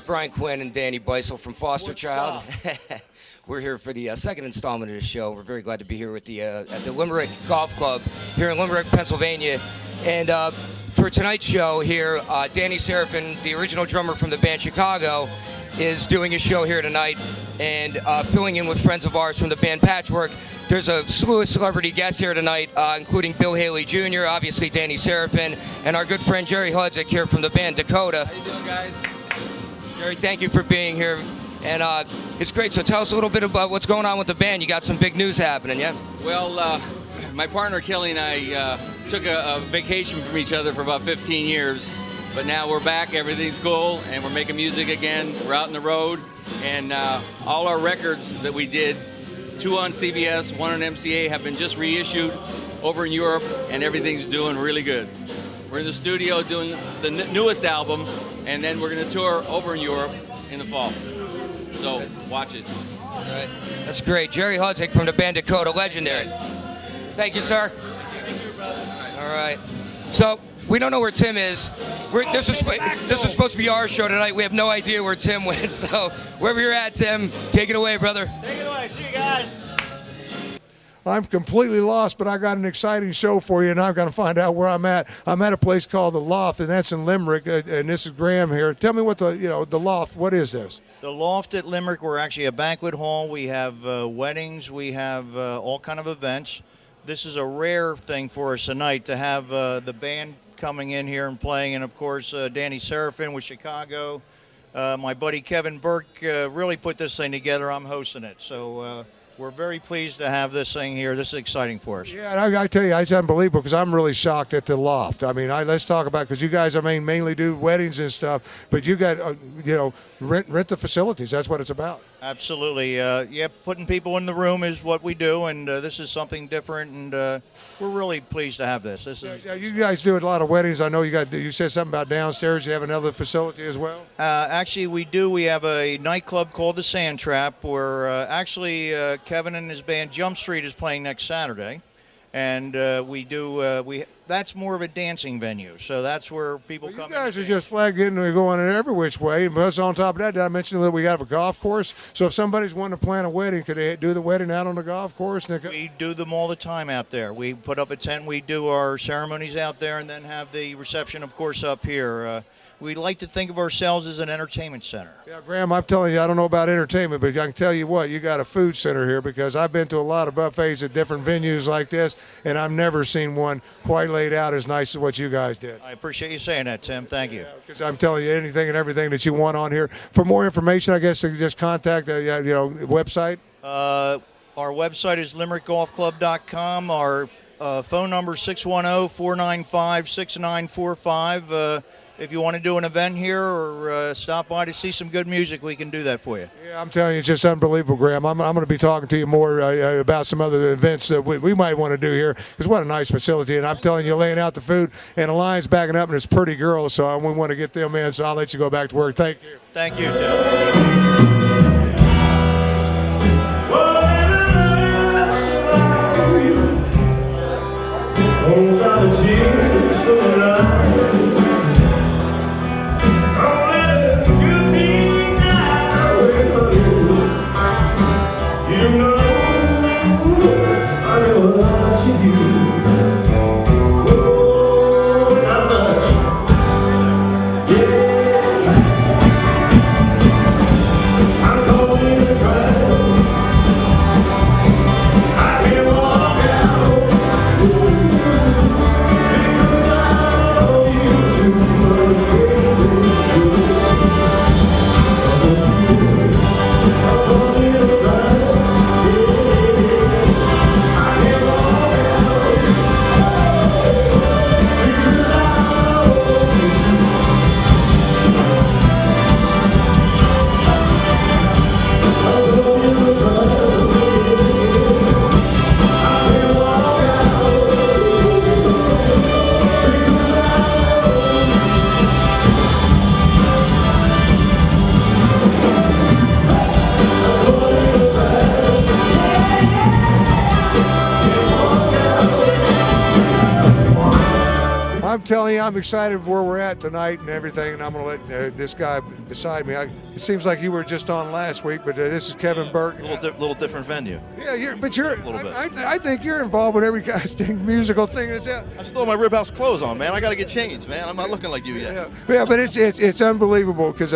Brian Quinn and Danny Beissel from Foster Child. We're here for the second installment of the show. We're very glad to be here with the at the Limerick Golf Club here in Limerick, Pennsylvania. And for tonight's show here, Danny Serafin, the original drummer from the band Chicago, is doing a show here tonight and filling in with friends of ours from the band Patchwork. There's a slew of celebrity guests here tonight, including Bill Haley Jr., obviously Danny Serafin, and our good friend Jerry Hudzik here from the band Dakota. How you doing, guys? Jerry, thank you for being here. And it's great. So tell us a little bit about what's going on with the band. You got some big news happening, yeah? Well, my partner Kelly and I took a vacation from each other for about 15 years. But now we're back, everything's cool, and we're making music again. We're out on the road, and all our records that we did, 2 on CBS, 1 on MCA, have been just reissued over in Europe, and everything's doing really good. We're in the studio doing the newest album, and then we're going to tour over in Europe in the fall. So watch it. All right. That's great. Jerry Hudzik from the band Dakota, legendary. Thank you, sir. All right. So we don't know where Tim is. This was supposed to be our show tonight. We have no idea where Tim went. So wherever you're at, Tim, take it away, brother. Take it away. See you guys. I'm completely lost, but I got an exciting show for you, and I'm going to find out where I'm at. I'm at a place called the Loft, and that's in Limerick, and this is Graham here. Tell me what the Loft, what is this? The Loft at Limerick, we're actually a banquet hall. We have weddings. We have all kind of events. This is a rare thing for us tonight to have the band coming in here and playing, and of course Danny Serafin with Chicago. My buddy Kevin Burke really put this thing together. I'm hosting it, so we're very pleased to have this thing here. This is exciting for us. Yeah, and I tell you, it's unbelievable because I'm really shocked at the Loft. I mean, let's talk about, because you guys, mainly do weddings and stuff, but you got, rent the facilities. That's what it's about. Absolutely. Yeah, putting people in the room is what we do, and this is something different, and we're really pleased to have this. You guys do a lot of weddings. I know you said something about downstairs. You have another facility as well? Actually, we do. We have a nightclub called the Sand Trap, where actually Kevin and his band Jump Street is playing next Saturday, and that's more of a dancing venue. So that's where people come. You guys are just flagging and going in every which way. And plus, on top of that, did I mention that we have a golf course? So if somebody's wanting to plan a wedding, could they do the wedding out on the golf course? We do them all the time out there. We put up a tent. We do our ceremonies out there, and then have the reception, of course, up here. We like to think of ourselves as an entertainment center. Yeah, Graham, I'm telling you, I don't know about entertainment, but I can tell you what, you got a food center here, because I've been to a lot of buffets at different venues like this, and I've never seen one quite laid out as nice as what you guys did. I appreciate you saying that, Tim. Thank you. Because I'm telling you, anything and everything that you want on here. For more information, I guess you can just contact the website. Our website is limerickgolfclub.com. Our phone number is 610-495-6945. If you want to do an event here or stop by to see some good music, we can do that for you. Yeah, I'm telling you, it's just unbelievable, Graham. I'm going to be talking to you more about some other events that we might want to do here, because what a nice facility. And I'm telling you, laying out the food, and the line's backing up, and it's pretty girls, so we want to get them in, so I'll let you go back to work. Thank you. Thank you, Tim. Those are the tears for the night. telling you, I'm excited where we're at tonight and everything, and I'm going to let this guy beside me. It seems like you were just on last week, but this is Kevin Burke. Little different venue. Yeah, you're a little bit. I think you're involved with every goddamn musical thing that's out. I still have my Rib House clothes on, man. I got to get changed, man. I'm not looking like you yet. Yeah, but it's unbelievable because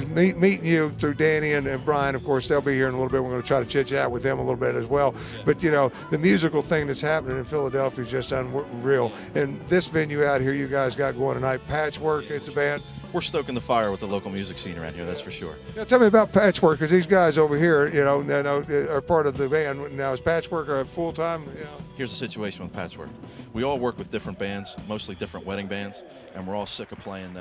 meeting you through Danny and Brian, of course, they'll be here in a little bit. We're going to try to chit-chat with them a little bit as well. But, you know, the musical thing that's happening in Philadelphia is just unreal. And this venue out here you guys got going tonight, Patchwork, it's a band. We're stoking the fire with the local music scene around here, that's for sure. Now, tell me about Patchwork, because these guys over here, you know, are part of the band. Now, is Patchwork a full-time? You know? Here's the situation with Patchwork. We all work with different bands, mostly different wedding bands, and we're all sick of playing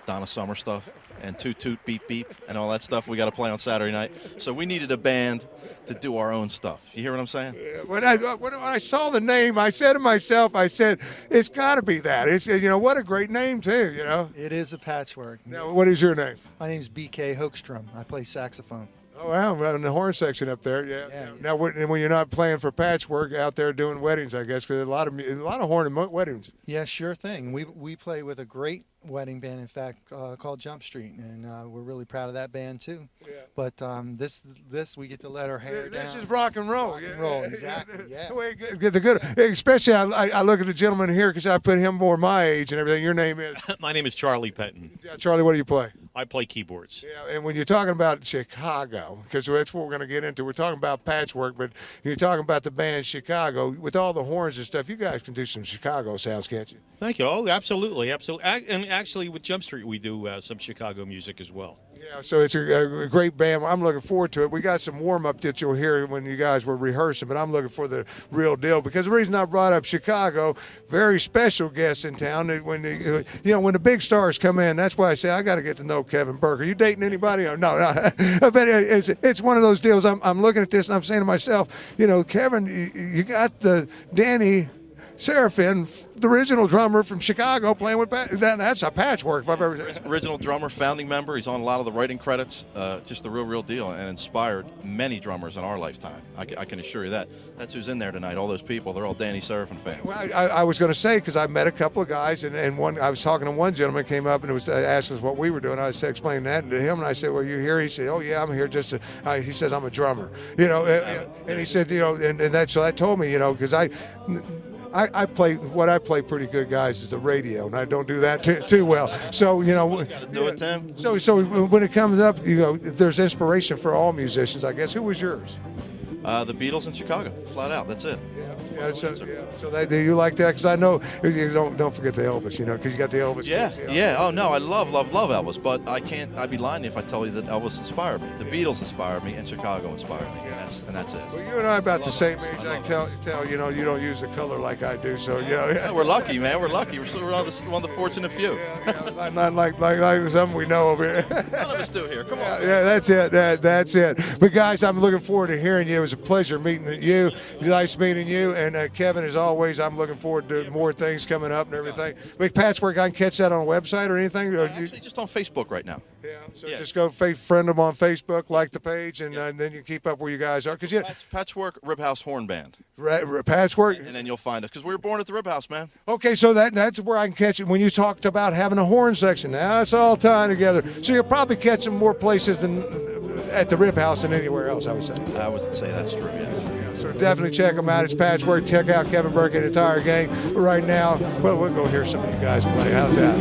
Donna Summer stuff and Toot Toot Beep Beep and all that stuff we got to play on Saturday night. So we needed a band to do our own stuff. You hear what I'm saying? When I saw the name, I said to myself, it's got to be that. It's, you know, what a great name too, you know. It is a Patchwork. Now, what is your name? My name's BK Hoekstrom. I play saxophone. Oh, wow, in the horn section up there, yeah. Now, when you're not playing for Patchwork, out there doing weddings, I guess, because a lot of horn and weddings. Yeah, sure thing. We play with a great wedding band, in fact, called Jump Street, and we're really proud of that band too. Yeah. But this we get to let our hair down. This is rock and roll. Rock and roll, exactly. Yeah. The good, especially I look at the gentleman here because I put him more my age and everything. Your name is? My name is Charlie Petton. Yeah, Charlie, what do you play? I play keyboards. Yeah, and when you're talking about Chicago, because that's what we're going to get into. We're talking about Patchwork, but you're talking about the band Chicago with all the horns and stuff. You guys can do some Chicago sounds, can't you? Thank you. Oh, absolutely. And actually, with Jump Street, we do some Chicago music as well. Yeah, so it's a great band. I'm looking forward to it. We got some warm-up that you'll hear when you guys were rehearsing, but I'm looking for the real deal because the reason I brought up Chicago, very special guest in town. When the big stars come in, that's why I say I got to get to know Kevin Burke. Are you dating anybody? No. But it's one of those deals. I'm looking at this and I'm saying to myself, you know, Kevin, you got the Danny Serafin, the original drummer from Chicago, playing with that's a Patchwork if I've ever seen. Original drummer, founding member. He's on a lot of the writing credits. Just the real deal, and inspired many drummers in our lifetime. I can assure you that. That's who's in there tonight. All those people, they're all Danny Serafin fans. Well, I was going to say, because I met a couple of guys, and one I was talking to one gentleman came up and was asked us what we were doing. I was explaining that to him, and I said, "Well, you here?" He said, "Oh yeah, I'm here just to." He says, "I'm a drummer," you know, and he said, you know, and that told me, you know, because I play pretty good, guys, is the radio, and I don't do that too well. So, you know, you gotta do it, Tim. So when it comes up, you know, there's inspiration for all musicians, I guess. Who was yours? The Beatles in Chicago, flat out. That's it. So do you like that? Because I know you don't forget the Elvis, you know, because you got the Elvis. Yeah. Oh no, I love Elvis, but I'd be lying if I tell you that Elvis inspired me. The Beatles inspired me, and Chicago inspired me, and that's it. Well, you and I are about the same age. I can tell you know you don't use the color like I do, so you know. Yeah, we're lucky, man. We're lucky. We're one of the fortunate few. Not like some we know over here. None of us do here. Come on. Yeah, that's it. That's it. But guys, I'm looking forward to hearing you. It was a pleasure meeting you. Nice meeting you. And Kevin, as always, I'm looking forward to more things coming up and everything. But Patchwork, I can catch that on a website or anything? Actually, just on Facebook right now. Yeah, so just go friend them on Facebook, like the page, and then you keep up where you guys are. Patchwork Rib House Horn Band. Patchwork? And then you'll find us, because we were born at the Rib House, man. Okay, so that's where I can catch it. When you talked about having a horn section, now it's all tying together. So you'll probably catch them more places than at the Rib House than anywhere else, I would say. I would say that's true, yes. So definitely check them out. It's Patchwork. Check out Kevin Burke and the entire gang. But right now, well, we'll go hear some of you guys play. How's that?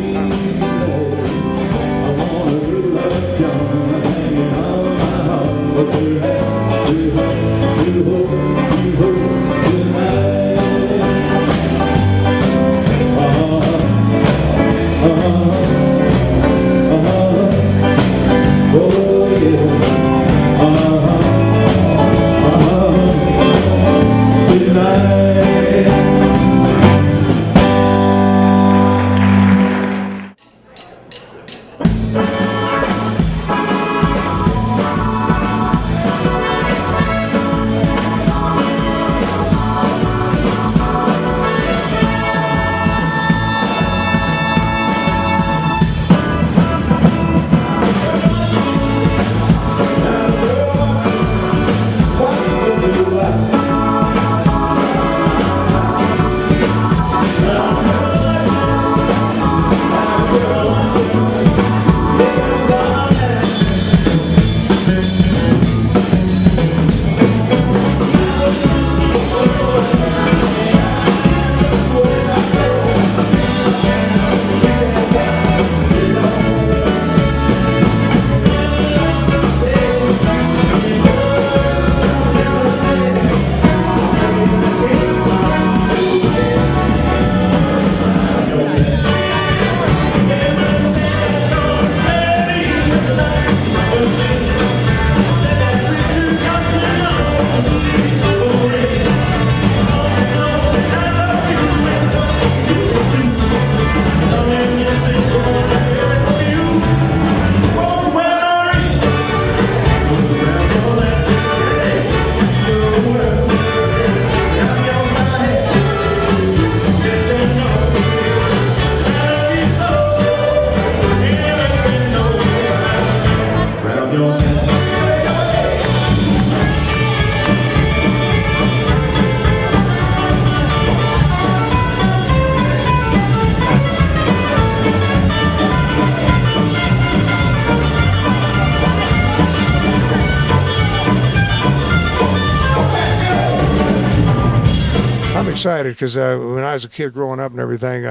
excited because when I was a kid growing up and everything,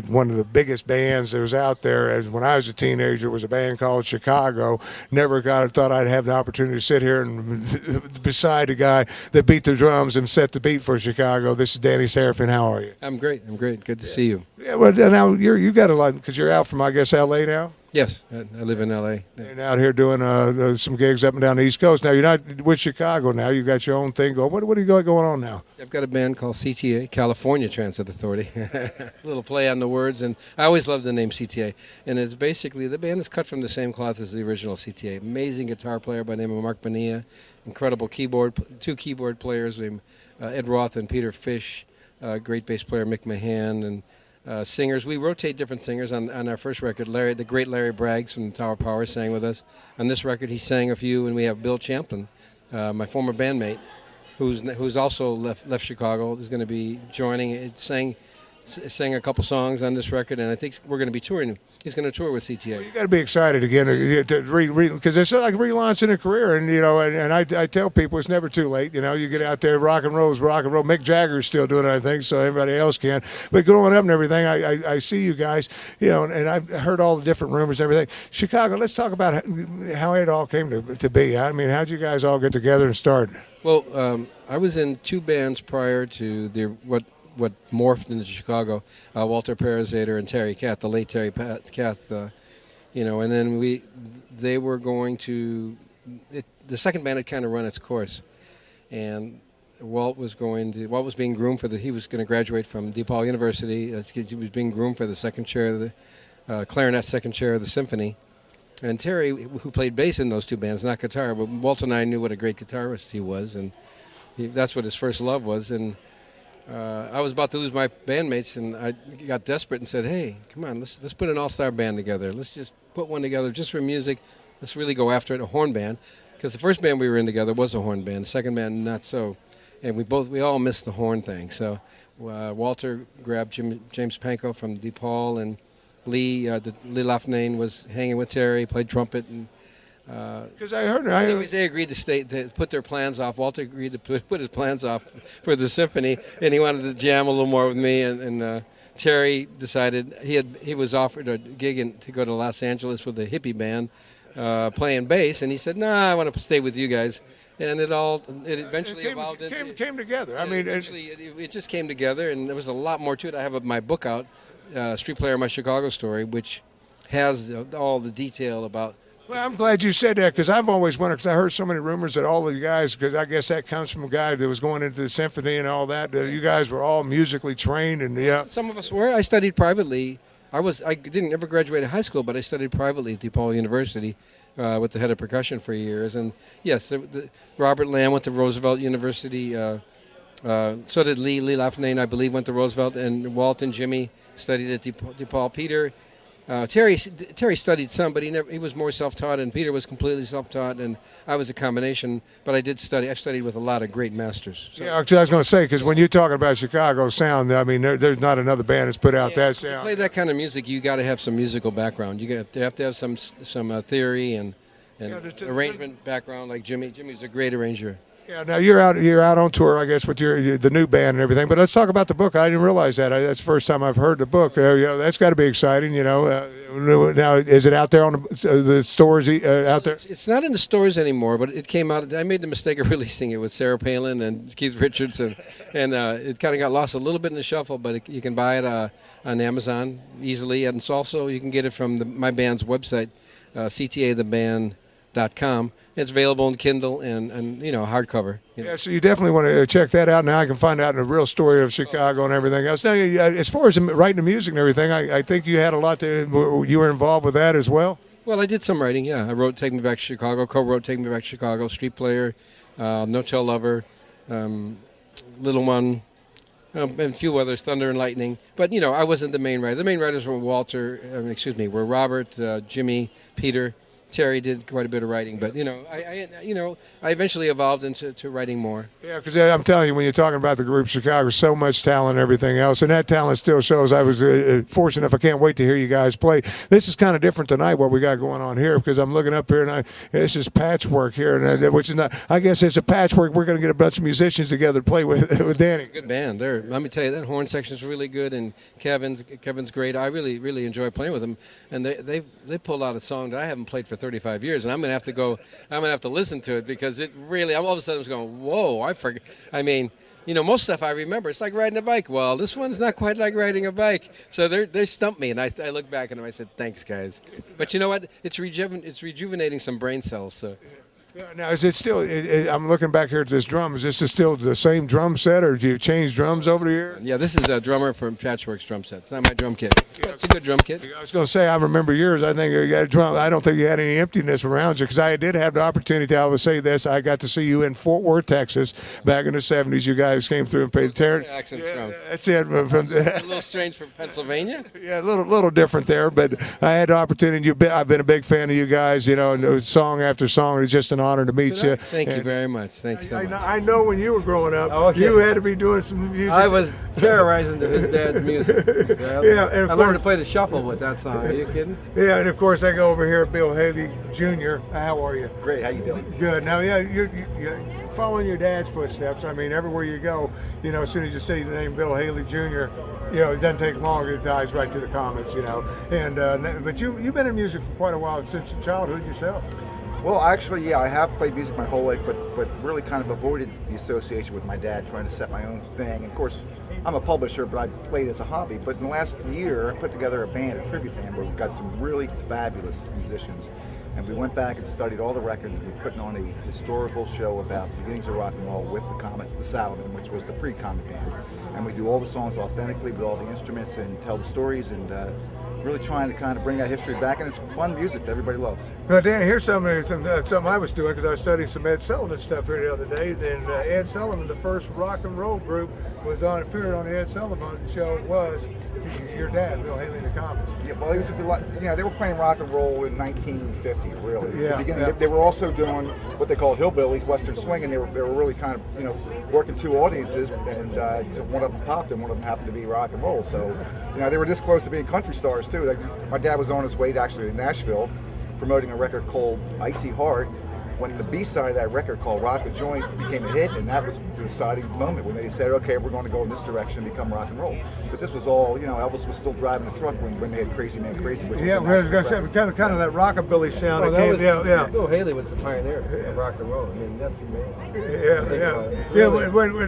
one of the biggest bands that was out there as when I was a teenager was a band called Chicago. Never thought I'd have the opportunity to sit here and beside a guy that beat the drums and set the beat for Chicago. This is Danny Serafin. How are you? I'm great. Good to see you. Yeah, well, now you got a lot because you're out from, I guess, L.A. now? Yes, I live in L.A. And out here doing some gigs up and down the East Coast. Now, you're not with Chicago now. You've got your own thing going. What do you got going on now? I've got a band called CTA, California Transit Authority. A little play on the words, and I always loved the name CTA. And it's basically, the band is cut from the same cloth as the original CTA. Amazing guitar player by the name of Mark Bonilla. Incredible two keyboard players named Ed Roth and Peter Fish. Great bass player Mick Mahan, and singers. We rotate different singers. On our first record, the great Larry Braggs from Tower Power sang with us. On this record, he sang a few, and we have Bill Champlin, my former bandmate, who's also left Chicago, is going to be joining. It sang a couple songs on this record, and I think we're going to be touring. He's going to tour with CTA. Well, you got to be excited again because it's like relaunching a career, and and I tell people it's never too late. You get out there, rock and roll is rock and roll. Mick Jagger's still doing it, I think, so everybody else can. But growing up and everything, I see you guys, and I've heard all the different rumors and everything. Chicago, let's talk about how it all came to be. I mean, how'd you guys all get together and start? Well, I was in two bands prior to what morphed into Chicago, Walter Parazater and Terry Kath, the late Terry Kath, and then they were going to, the second band had kind of run its course, and Walt was being groomed he was going to graduate from DePaul University. He was being groomed for the second chair of the clarinet second chair of the symphony, and Terry, who played bass in those two bands, not guitar, but Walt and I knew what a great guitarist he was, and that's what his first love was, and I was about to lose my bandmates, and I got desperate and said, "Hey, come on, let's put an all-star band together. Let's just put one together just for music. Let's really go after it, a horn band." Because the first band we were in together was a horn band. The second band, not so. And we all missed the horn thing. So Walter grabbed James Pankow from DePaul, and Lee Lafnane was hanging with Terry, played trumpet, and because I heard anyways, they agreed to put their plans off. Walter agreed to put his plans off for the symphony, and he wanted to jam a little more with me. And Terry decided he was offered a gig to go to Los Angeles with a hippie band playing bass, and he said, "Nah, I want to stay with you guys." And it eventually evolved into came together. I mean, it just came together, and there was a lot more to it. I have my book out, Street Player: My Chicago Story, which has all the detail about. Well, I'm glad you said that because I've always wondered, because I heard so many rumors that all of you guys, because I guess that comes from a guy that was going into the symphony and all that, you guys were all musically trained. And some of us were. I studied privately. I didn't ever graduate high school, but I studied privately at DePaul University with the head of percussion for years. And yes, Robert Lamb went to Roosevelt University. So did Lee Lafnane, I believe, went to Roosevelt, and Walt and Jimmy studied at DePaul. Peter. Terry studied some, but he was more self-taught, and Peter was completely self-taught, and I was a combination. But I did study. I studied with a lot of great masters. So. Yeah, I was going to say, because when you're talking about Chicago sound, I mean, there's not another band that's put out that sound. To play that kind of music, you got to have some musical background. You have to have some theory and arrangement background, like Jimmy. Jimmy's a great arranger. Yeah, now you're out on tour, I guess, with the new band and everything. But let's talk about the book. I didn't realize that. That's the first time I've heard the book. That's got to be exciting, Now, is it out there on the stores out there? It's not in the stores anymore, but it came out. I made the mistake of releasing it with Sarah Palin and Keith Richards, and it kind of got lost a little bit in the shuffle. But you can buy it on Amazon easily, and it's also you can get it from my band's website, ctatheband.com. It's available in Kindle and hardcover. Yeah, so you definitely want to check that out. Now I can find out the real story of Chicago and everything else. Now, as far as writing the music and everything, I think you had a lot you were involved with that as well? Well, I did some writing, yeah. I wrote Take Me Back to Chicago, co-wrote Take Me Back to Chicago, Street Player, No Tell Lover, Little One, and a few others, Thunder and Lightning. But, I wasn't the main writer. The main writers were were Robert, Jimmy, Peter, Terry did quite a bit of writing, but I eventually evolved into writing more. Yeah, because I'm telling you, when you're talking about the group Chicago, so much talent and everything else, and that talent still shows. I was fortunate enough. I can't wait to hear you guys play. This is kind of different tonight, what we got going on here, because I'm looking up here, and this is Patchwork here, and which is not. I guess it's a patchwork. We're going to get a bunch of musicians together to play with Danny. Good band. Let me tell you, that horn section is really good, and Kevin's great. I really enjoy playing with them, and they pulled out a song that I haven't played for 35 years, and I'm gonna have to listen to it, because it really, all of a sudden I was going, whoa, I forget. I mean, most stuff I remember. It's like riding a bike. Well, this one's not quite like riding a bike. So they stumped me, and I looked back at them. I said, thanks, guys. But you know what? It's rejuvenating some brain cells. So. Yeah, now, is it still? I'm looking back here at this drum. Is this still the same drum set, or do you change drums over the year? Yeah, this is a drummer from Patchwork's drum set. It's not my drum kit, but it's a good drum kit. I was going to say, I remember yours. I think you got a drum. I don't think you had any emptiness around you, because I did have the opportunity. I would say this. I got to see you in Fort Worth, Texas, back in the '70s. You guys came through and played Terrence. Accent's That's it. a little strange from Pennsylvania. Yeah, a little different there, but I had the opportunity. I've been a big fan of you guys. And song after song. It's just an honor to meet you. Thank you very much. Thanks so much. I know when you were growing up, you had to be doing some music. I was terrorizing to his dad's music. Yeah, and I learned to play the shuffle with that song. Are you kidding? Yeah, and of course I go over here, Bill Haley Jr. How are you? Great. How you doing? Good. Now, yeah, you're following your dad's footsteps. I mean, everywhere you go, as soon as you say the name Bill Haley Jr., it doesn't take long; it dives right to the comments. And but you've been in music for quite a while, since childhood yourself. Well, actually, yeah, I have played music my whole life, but really kind of avoided the association with my dad, trying to set my own thing. And of course, I'm a publisher, but I played as a hobby. But in the last year, I put together a tribute band, where we've got some really fabulous musicians. And we went back and studied all the records, and we're putting on a historical show about the beginnings of rock and roll with the Comets, the Salaman, which was the pre-Comet band. And we do all the songs authentically with all the instruments and tell the stories, and really trying to kind of bring that history back, and it's fun music that everybody loves. Well, Dan, here's something I was doing, because I was studying some Ed Sullivan stuff here the other day. And Ed Sullivan, the first rock and roll group, appeared on the Ed Sullivan show. It was your dad, Bill Haley and the Comets. Yeah, well, he was they were playing rock and roll in 1950, really. Yeah, the beginning, They were also doing what they called hillbillies, Western swing, and they were really kind of working two audiences, and one of them popped, and one of them happened to be rock and roll. So they were this close to being country stars too. My dad was on his way to Nashville, promoting a record called Icy Heart, when the B-side of that record called Rock the Joint became a hit, and that was the deciding moment when they said, okay, we're going to go in this direction and become rock and roll. But this was all, Elvis was still driving the truck when they had Crazy Man Crazy. Which I was going to say, kind of that rockabilly sound. Bill Haley was the pioneer of rock and roll. I mean, that's amazing.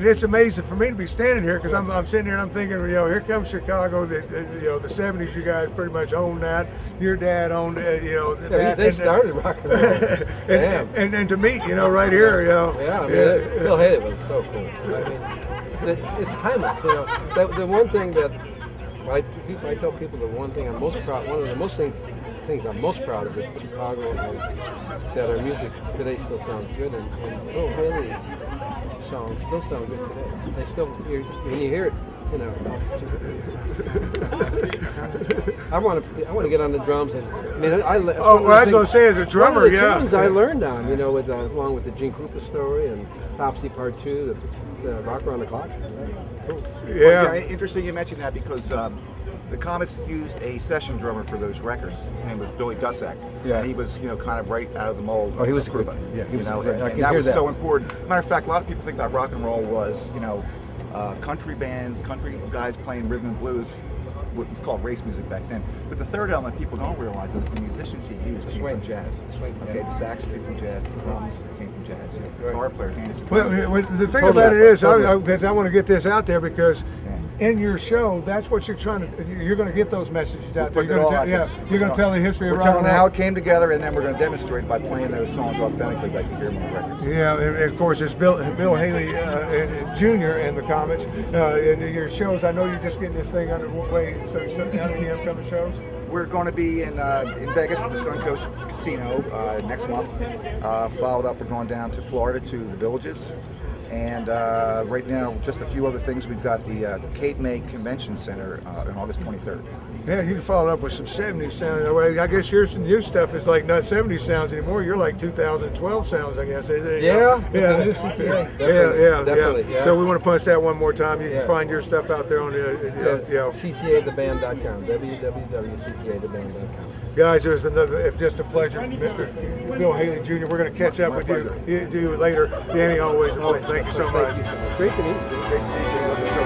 It's amazing for me to be standing here, because I'm sitting here and I'm thinking, here comes Chicago. The 70s, you guys pretty much owned that. Your dad owned, they started rock and roll. And to meet, right here, Yeah, I mean, Bill Haley was so cool. I mean, it's timeless. The one thing that I tell people, the one thing I'm most proud, one of the most things I'm most proud of in Chicago is that our music today still sounds good, and Bill Haley's songs still sound good today. They still, when you hear it, I want to get on the drums, and I was going to say, as a drummer, one of the tunes I learned on, along with the Gene Krupa story and Topsy Part 2, the Rock Around the Clock. Cool. Yeah, interesting you mentioned that, because the Comets used a session drummer for those records. His name was Billy Gusak. Yeah. And he was, kind of right out of the mold. Oh, he was Krupa. Yeah, he was. And that was so important. Matter of fact, a lot of people think that rock and roll was, country bands, country guys playing rhythm and blues, what was called race music back then. But the third element people don't realize is the musicians he used came from jazz. Okay, the sax came from jazz, the drums came from jazz, the guitar player came from jazz. Well, the thing about it is, I want to get this out there, because in your show, that's what you're you're going to get those messages out there. You're going to tell the history of rock and roll. We're telling how it came together, and then we're going to demonstrate by playing those songs authentically like you hear them on the records. Yeah, and of course, it's Bill Haley Jr. and the Comets. In your shows, I know you're just getting this thing underway. So how many upcoming shows? We're going to be in Vegas at the Suncoast Casino next month. Followed up, we're going down to Florida to the Villages. And right now, just a few other things. We've got the Cape May Convention Center on August 23rd. Yeah, you can follow it up with some 70s sounds. Well, I guess your new stuff is like not 70s sounds anymore. You're like 2012 sounds, I guess. Yeah. Definitely. Yeah. So we want to punch that one more time. You can find your stuff out there on CTAtheband.com. www.ctatheband.com. Guys, it was just a pleasure, Mr. Bill Haley Jr. We're going to catch up with you later. Danny, always a pleasure. Thank you so much. Great to meet you. Great to meet you. Love the show.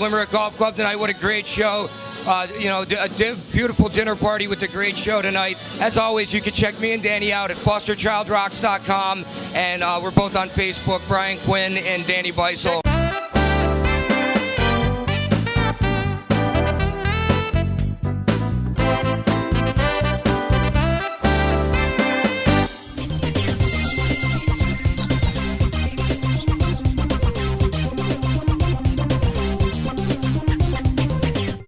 Limerick Golf Club tonight. What a great show. Beautiful dinner party with a great show tonight. As always, you can check me and Danny out at fosterchildrocks.com, and we're both on Facebook, Brian Quinn and Danny Beissel.